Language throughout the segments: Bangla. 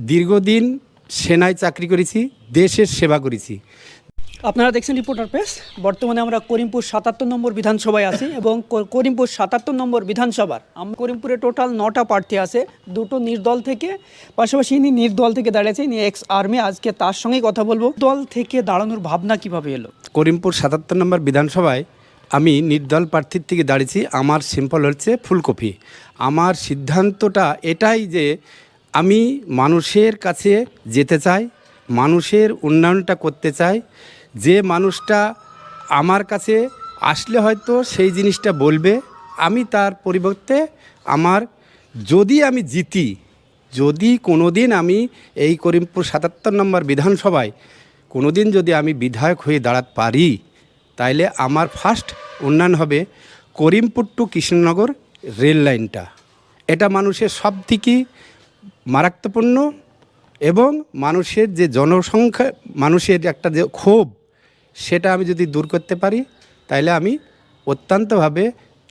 দীর্ঘদিন সেনায় চাকরি করেছি, দেশের সেবা করেছি। আপনারা দেখছেন রিপোর্টার প্রেস। বর্তমানে আমরা করিমপুর ৭৭ নম্বর বিধানসভায় আছি এবং করিমপুর ৭৭ নম্বর বিধানসভার করিমপুরে টোটাল ৯টা প্রার্থী আছে, দুটো নির্দল থেকে, পাশাপাশি ইনি নির্দল থেকে দাঁড়িয়েছে, ইনি এক্স আর্মি। আজকে তার সঙ্গেই কথা বলবো। দল থেকে দাঁড়ানোর ভাবনা কিভাবে এলো? করিমপুর ৭৭ নম্বর বিধানসভায় আমি নির্দল প্রার্থীর থেকে দাঁড়িয়েছি। আমার সিম্পল হচ্ছে ফুলকপি। আমার সিদ্ধান্তটা এটাই যে আমি মানুষের কাছে যেতে চাই, মানুষের উন্নয়নটা করতে চাই। যে মানুষটা আমার কাছে আসলে হয়তো সেই জিনিসটা বলবে, আমি তার পরিবর্তে যদি আমি জিতি, যদি কোনো দিন আমি এই করিমপুর ৭৭ নম্বর বিধানসভায় কোনো দিন যদি আমি বিধায়ক হয়ে দাঁড়াতে পারি, তাইলে আমার ফার্স্ট উন্নয়ন হবে করিমপুর টু কৃষ্ণনগর রেল লাইনটা। এটা মানুষের সব থেকে মারাত্মপূর্ণ এবং মানুষের যে জনসংখ্যা, মানুষের একটা যে ক্ষোভ, সেটা আমি যদি দূর করতে পারি, তাইলে আমি অত্যন্তভাবে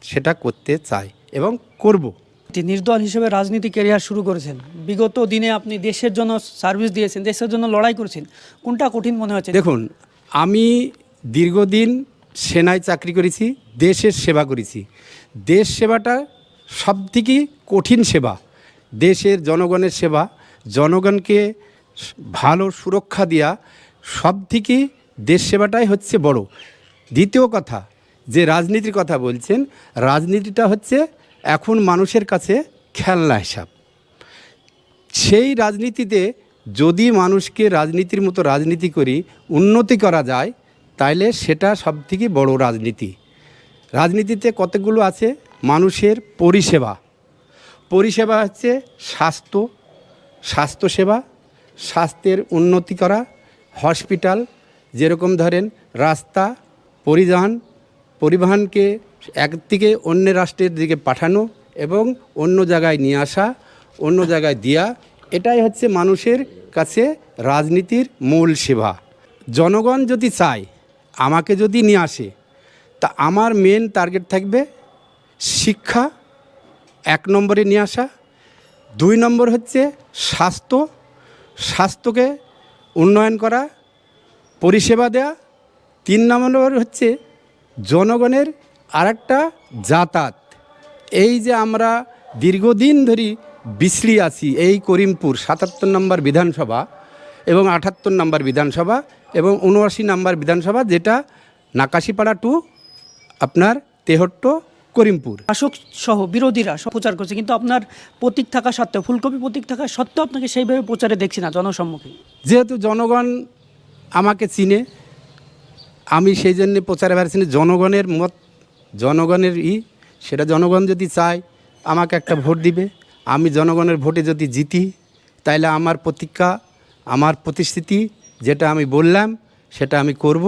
সেটা করতে চাই এবং করব। নির্দল হিসেবে রাজনীতি ক্যারিয়ার শুরু করেছেন, বিগত দিনে আপনি দেশের জন্য সার্ভিস দিয়েছেন, দেশের জন্য লড়াই করেছেন, কোনটা কঠিন মনে হচ্ছে? দেখুন, আমি দীর্ঘদিন সেনায় চাকরি করেছি, দেশের সেবা করেছি। দেশ সেবাটা সবথেকে কঠিন সেবা, দেশের জনগণের সেবা, জনগণকে ভালো সুরক্ষা দেওয়া, সবথেকে দেশ সেবাটাই হচ্ছে বড়। দ্বিতীয় কথা, যে রাজনীতির কথা বলছেন, রাজনীতিটা হচ্ছে এখন মানুষের কাছে খেলনা হিসাব। সেই রাজনীতিতে যদি মানুষকে রাজনীতির মতো রাজনীতি করি উন্নতি করা যায়, তাইলে সেটা সবথেকে বড় রাজনীতি। রাজনীতিতে কতগুলো আছে, মানুষের পরিষেবা। পরিষেবা হচ্ছে স্বাস্থ্যসেবা, স্বাস্থ্যের উন্নতি করা, হসপিটাল, যেরকম ধরেন রাস্তা, পরিবহনকে এক থেকে অন্য রাষ্ট্রের দিকে পাঠানো এবং অন্য জায়গায় নিয়ে আসা, অন্য জায়গায় দেওয়া, এটাই হচ্ছে মানুষের কাছে রাজনীতির মূল সেবা। জনগণ যদি চায় আমাকে যদি নিয়ে আসে, তা আমার মেন টার্গেট থাকবে শিক্ষা ১ নম্বরে নিয়ে আসা, ২ নম্বর হচ্ছে স্বাস্থ্যকে উন্নয়ন করা, পরিষেবা দেয়া, ৩ নম্বর হচ্ছে জনগণের আরেকটা যাতায়াত। এই যে আমরা দীর্ঘদিন ধরে বিছড়ি আছি এই করিমপুর ৭৭ নম্বর বিধানসভা এবং ৭৮ নম্বর বিধানসভা এবং ৭৯ নম্বর বিধানসভা, যেটা নাকাশিপাড়া টু আপনার তেহট্ট করিমপুর। শাসক সহ বিরোধীরা সব প্রচার করছে, কিন্তু আপনার প্রতীক থাকা সত্ত্বেও, ফুলকপি প্রতীক থাকা সত্ত্বেও আপনাকে সেইভাবে প্রচারে দেখছি না জনসম্মুখে। যেহেতু জনগণ আমাকে চিনে, আমি সেই জন্যে প্রচারে বেড়াচ্ছি। জনগণের মত, জনগণের সেটা জনগণ যদি চায় আমাকে একটা ভোট দিবে, আমি জনগণের ভোটে যদি জিতি, তাইলে আমার প্রতিজ্ঞা, আমার প্রতিশ্রুতি যেটা আমি বললাম সেটা আমি করব।